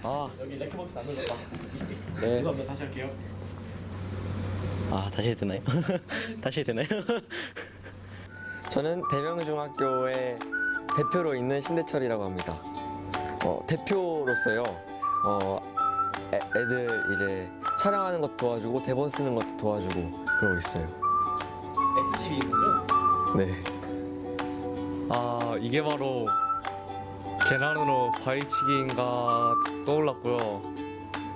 아, 여기 레크버튼 안 눌렀다. 네. 죄송합니다. 다시 할게요. 아, 다시 해도 되나요? 다시 해도 되나요? 저는 대명중학교의 대표로 있는 신대철이라고 합니다. 대표로서요. 애들 이제 촬영하는 것도 도와주고 대본 쓰는 것도 도와주고 그러고 있어요. SCB인 거죠? 네. 아, 이게 바로 계란으로 바위치기인가 떠올랐고요.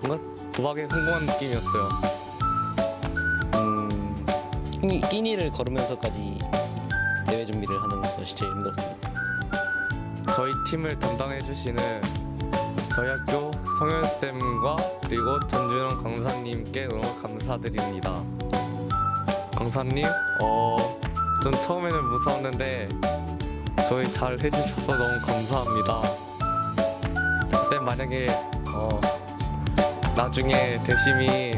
뭔가 도박에 성공한 느낌이었어요. 끼니를 걸으면서까지 대회 준비를 하는 것이 제일 힘들었습니다. 저희 팀을 담당해주시는 저희 학교 성현쌤과 그리고 전준영 강사님께 너무 감사드립니다. 강사님, 전 처음에는 무서웠는데 저희 잘 해주셔서 너무 감사합니다. 쌤, 만약에 나중에 대심이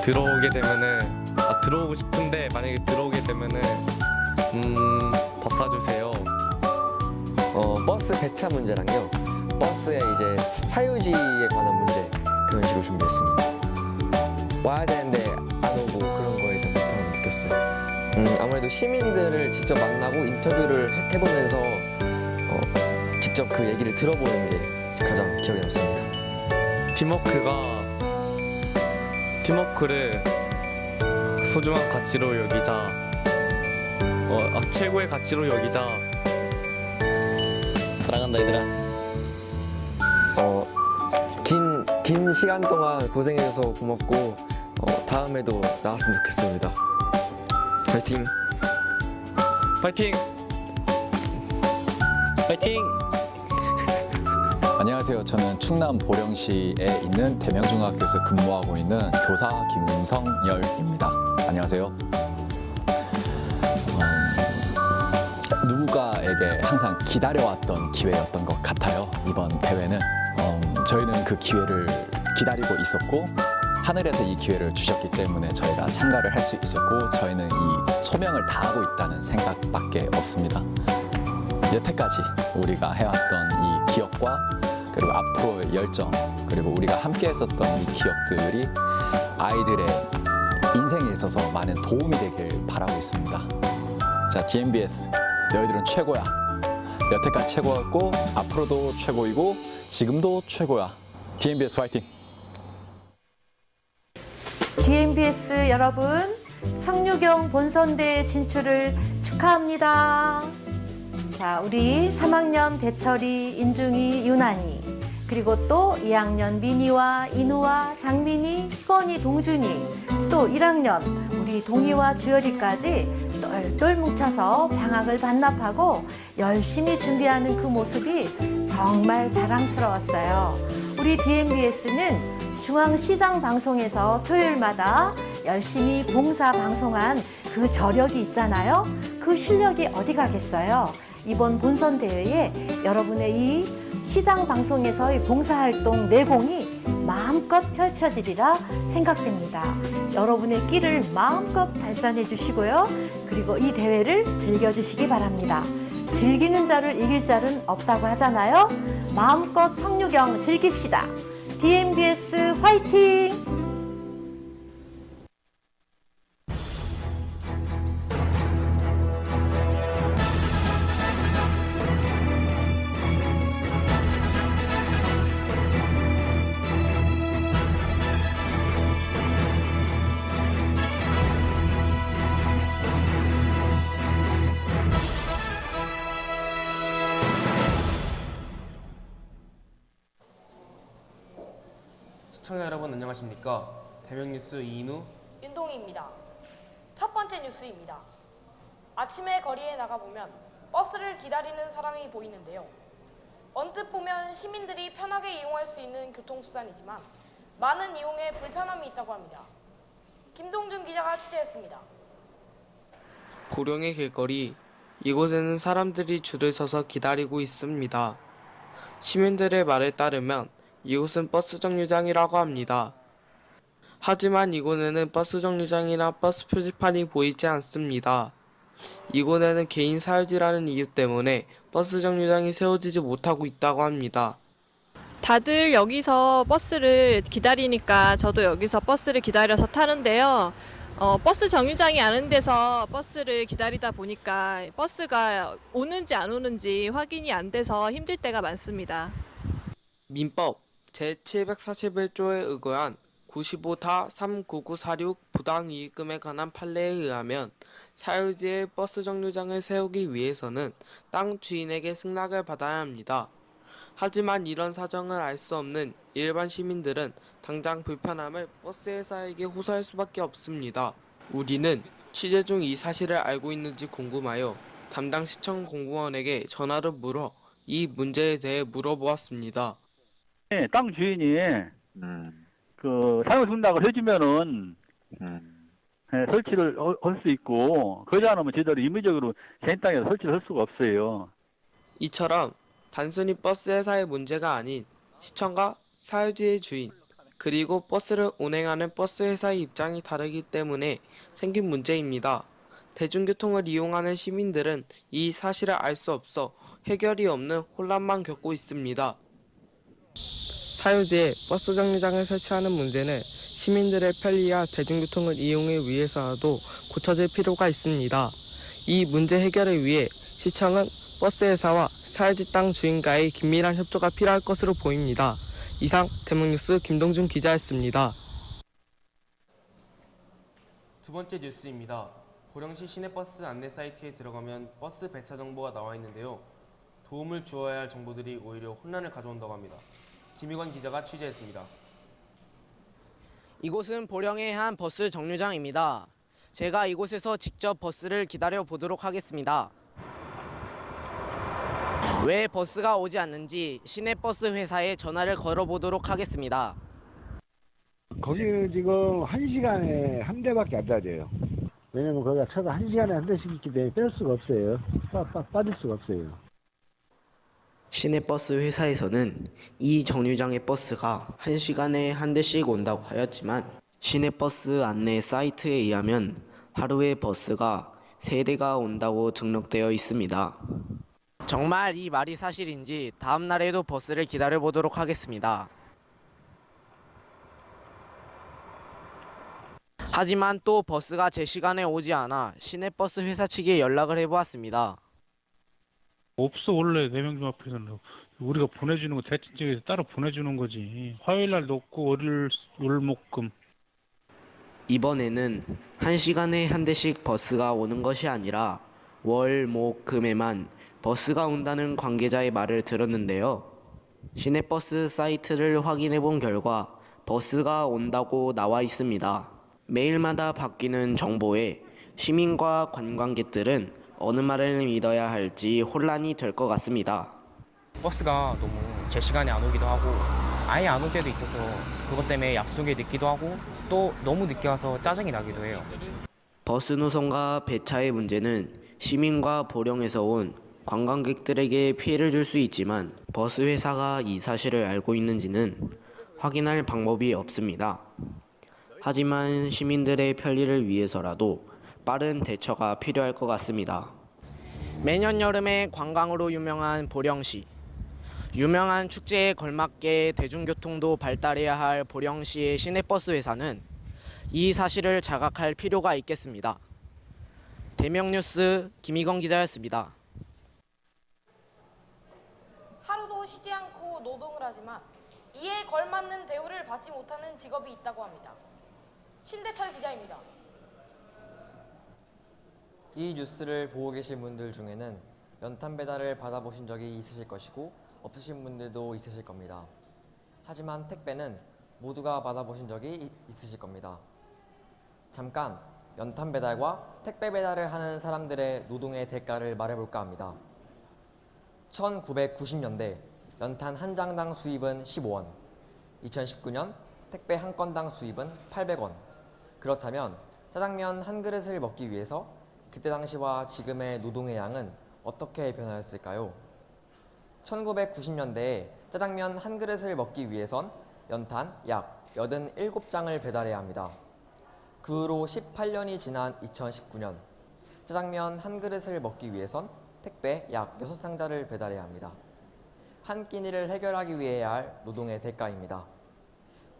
들어오게 되면은 들어오고 싶은데 만약에 들어오게 되면은 밥 사주세요. 버스 배차 문제랑요. 버스의 이제 차유지에 관한 문제 그런 식으로 준비했습니다. 와야 되는데 안 오고 그런 거에 대한 불편함을 느꼈어요. 아무래도 시민들을 직접 만나고 인터뷰를 해보면서 직접 그 얘기를 들어보는 게 가장 기억에 남습니다. 팀워크를 소중한 가치로 여기자, 최고의 가치로 여기자. 사랑한다 얘들아. 긴 시간 동안 고생해줘서 고맙고 다음에도 나왔으면 좋겠습니다. 파이팅! 파이팅! 파이팅! 안녕하세요. 저는 충남 보령시에 있는 대명중학교에서 근무하고 있는 교사 김성열입니다. 안녕하세요. 누군가에게 항상 기다려왔던 기회였던 것 같아요. 이번 대회는 저희는 그 기회를 기다리고 있었고 하늘에서 이 기회를 주셨기 때문에 저희가 참가를 할 수 있었고 저희는 이 소명을 다하고 있다는 생각밖에 없습니다. 여태까지 우리가 해왔던 이 기억과 그리고 앞으로의 열정 그리고 우리가 함께 했었던 이 기억들이 아이들의 인생에 있어서 많은 도움이 되길 바라고 있습니다. 자, DMBS 너희들은 최고야. 여태까지 최고였고 앞으로도 최고이고 지금도 최고야. DMBS 화이팅! DMBS 여러분, 청류경 본선대 진출을 축하합니다. 자, 우리 3학년 대철이, 인중이, 유난이, 그리고 또 2학년 민희와 인우와 장민이, 희건이, 동준이, 또 1학년 우리 동희와 주열이까지 똘똘 뭉쳐서 방학을 반납하고 열심히 준비하는 그 모습이 정말 자랑스러웠어요. 우리 DMBS는 중앙시장 방송에서 토요일마다 열심히 봉사 방송한 그 저력이 있잖아요. 그 실력이 어디 가겠어요. 이번 본선 대회에 여러분의 이 시장 방송에서의 봉사활동 내공이 마음껏 펼쳐지리라 생각됩니다. 여러분의 끼를 마음껏 발산해 주시고요. 그리고 이 대회를 즐겨주시기 바랍니다. 즐기는 자를 이길 자는 없다고 하잖아요. 마음껏 청류경 즐깁시다. DMBS 화이팅! 시청자 여러분 안녕하십니까? 대명뉴스 이인우 윤동희입니다. 첫 번째 뉴스입니다. 아침에 거리에 나가보면 버스를 기다리는 사람이 보이는데요. 언뜻 보면 시민들이 편하게 이용할 수 있는 교통수단이지만 많은 이용에 불편함이 있다고 합니다. 김동준 기자가 취재했습니다. 고령의 길거리, 이곳에는 사람들이 줄을 서서 기다리고 있습니다. 시민들의 말에 따르면 이곳은 버스 정류장이라고 합니다. 하지만 이곳에는 버스 정류장이나 버스 표지판이 보이지 않습니다. 이곳에는 개인 사유지라는 이유 때문에 버스 정류장이 세워지지 못하고 있다고 합니다. 다들 여기서 버스를 기다리니까 저도 여기서 버스를 기다려서 타는데요. 버스 정류장이 아는 데서 버스를 기다리다 보니까 버스가 오는지 안 오는지 확인이 안 돼서 힘들 때가 많습니다. 민법 제741조에 의거한 95타 39946 부당이익금에 관한 판례에 의하면 사유지에 버스 정류장을 세우기 위해서는 땅 주인에게 승낙을 받아야 합니다. 하지만 이런 사정을 알 수 없는 일반 시민들은 당장 불편함을 버스 회사에게 호소할 수밖에 없습니다. 우리는 취재 중 이 사실을 알고 있는지 궁금하여 담당 시청 공무원에게 전화로 물어 이 문제에 대해 물어보았습니다. 네, 땅 주인이 그 사용 승낙을 해주면은 설치를 할 수 있고 그러지 않으면 제대로 임의적으로 개인 땅에 설치를 할 수가 없어요. 이처럼 단순히 버스 회사의 문제가 아닌 시청과 사유지의 주인 그리고 버스를 운행하는 버스 회사의 입장이 다르기 때문에 생긴 문제입니다. 대중교통을 이용하는 시민들은 이 사실을 알 수 없어 해결이 없는 혼란만 겪고 있습니다. 사유지에 버스 정류장을 설치하는 문제는 시민들의 편리와 대중교통을 이용하기 위해서라도 고쳐질 필요가 있습니다. 이 문제 해결을 위해 시청은 버스 회사와 사유지 땅 주인과의 긴밀한 협조가 필요할 것으로 보입니다. 이상 대목뉴스 김동준 기자였습니다. 두 번째 뉴스입니다. 보령시 시내버스 안내 사이트에 들어가면 버스 배차 정보가 나와 있는데요. 도움을 주어야 할 정보들이 오히려 혼란을 가져온다고 합니다. 김희관 기자가 취재했습니다. 이곳은 보령의 한 버스 정류장입니다. 제가 이곳에서 직접 버스를 기다려 보도록 하겠습니다. 왜 버스가 오지 않는지 시내버스 회사에 전화를 걸어보도록 하겠습니다. 거기 지금 1시간에 한 대밖에 안 다녀요. 왜냐면 거기가 차가 1시간에 한 대씩 있기 때문에 뺄 수가 없어요. 빠질 수가 없어요. 시내버스 회사에서는 이 정류장의 버스가 1시간에 한 대씩 온다고 하였지만 시내버스 안내 사이트에 의하면 하루에 버스가 3대가 온다고 등록되어 있습니다. 정말 이 말이 사실인지 다음 날에도 버스를 기다려 보도록 하겠습니다. 하지만 또 버스가 제 시간에 오지 않아 시내버스 회사 측에 연락을 해보았습니다. 없어. 원래 대명중 앞에서는 우리가 보내주는 거 대신 쪽에서 따로 보내주는 거지. 화요일 날도 없고 월목금. 이번에는 1시간에 한 대씩 버스가 오는 것이 아니라 월, 목, 금에만 버스가 온다는 관계자의 말을 들었는데요. 시내버스 사이트를 확인해 본 결과 버스가 온다고 나와 있습니다. 매일마다 바뀌는 정보에 시민과 관광객들은 어느 말을 믿어야 할지 혼란이 될 것 같습니다. 버스가 너무 제 시간에 안 오기도 하고 아예 안 올 때도 있어서 그것 때문에 약속에 늦기도 하고 또 너무 늦게 와서 짜증이 나기도 해요. 버스 노선과 배차의 문제는 시민과 보령에서 온 관광객들에게 피해를 줄 수 있지만 버스 회사가 이 사실을 알고 있는지는 확인할 방법이 없습니다. 하지만 시민들의 편리를 위해서라도 빠른 대처가 필요할 것 같습니다. 매년 여름에 관광으로 유명한 보령시. 유명한 축제에 걸맞게 대중교통도 발달해야 할 보령시의 시내버스 회사는 이 사실을 자각할 필요가 있겠습니다. 대명뉴스 김희건 기자였습니다. 하루도 쉬지 않고 노동을 하지만 이에 걸맞는 대우를 받지 못하는 직업이 있다고 합니다. 신대철 기자입니다. 이 뉴스를 보고 계신 분들 중에는 연탄 배달을 받아보신 적이 있으실 것이고 없으신 분들도 있으실 겁니다. 하지만 택배는 모두가 받아보신 적이 있으실 겁니다. 잠깐 연탄 배달과 택배 배달을 하는 사람들의 노동의 대가를 말해볼까 합니다. 1990년대 연탄 한 장당 수입은 15원, 2019년 택배 한 건당 수입은 800원. 그렇다면 짜장면 한 그릇을 먹기 위해서 그때 당시와 지금의 노동의 양은 어떻게 변하였을까요? 1990년대에 짜장면 한 그릇을 먹기 위해선 연탄 약 87장을 배달해야 합니다. 그 후로 18년이 지난 2019년, 짜장면 한 그릇을 먹기 위해선 택배 약 6상자를 배달해야 합니다. 한 끼니를 해결하기 위해 해야 할 노동의 대가입니다.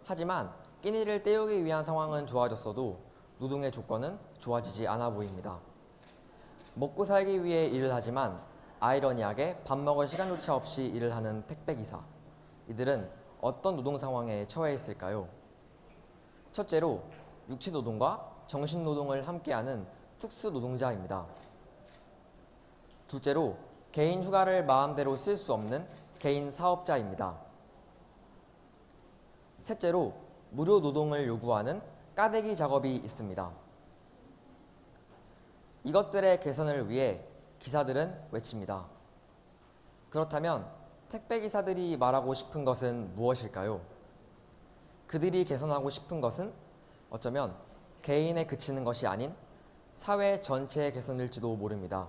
하지만 끼니를 때우기 위한 상황은 좋아졌어도 노동의 조건은 좋아지지 않아 보입니다. 먹고 살기 위해 일을 하지만 아이러니하게 밥 먹을 시간조차 없이 일을 하는 택배기사. 이들은 어떤 노동 상황에 처해 있을까요? 첫째로 육체 노동과 정신 노동을 함께하는 특수 노동자입니다. 둘째로 개인 휴가를 마음대로 쓸 수 없는 개인 사업자입니다. 셋째로 무료 노동을 요구하는 까대기 작업이 있습니다. 이것들의 개선을 위해 기사들은 외칩니다. 그렇다면 택배 기사들이 말하고 싶은 것은 무엇일까요? 그들이 개선하고 싶은 것은 어쩌면 개인에 그치는 것이 아닌 사회 전체의 개선일지도 모릅니다.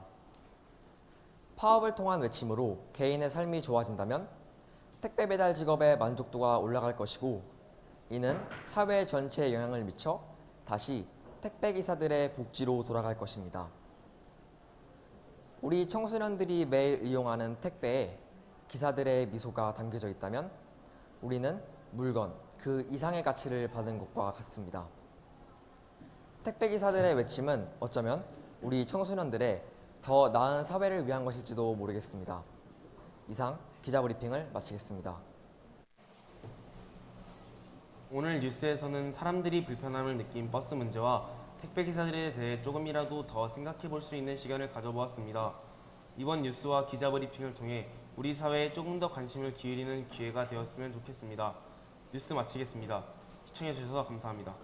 파업을 통한 외침으로 개인의 삶이 좋아진다면 택배 배달 직업의 만족도가 올라갈 것이고, 이는 사회 전체에 영향을 미쳐 다시 택배 기사들의 복지로 돌아갈 것입니다. 우리 청소년들이 매일 이용하는 택배에 기사들의 미소가 담겨져 있다면 우리는 물건 그 이상의 가치를 받은 것과 같습니다. 택배 기사들의 외침은 어쩌면 우리 청소년들의 더 나은 사회를 위한 것일지도 모르겠습니다. 이상 기자 브리핑을 마치겠습니다. 오늘 뉴스에서는 사람들이 불편함을 느낀 버스 문제와 택배 기사들에 대해 조금이라도 더 생각해 볼 수 있는 시간을 가져보았습니다. 이번 뉴스와 기자 브리핑을 통해 우리 사회에 조금 더 관심을 기울이는 기회가 되었으면 좋겠습니다. 뉴스 마치겠습니다. 시청해 주셔서 감사합니다.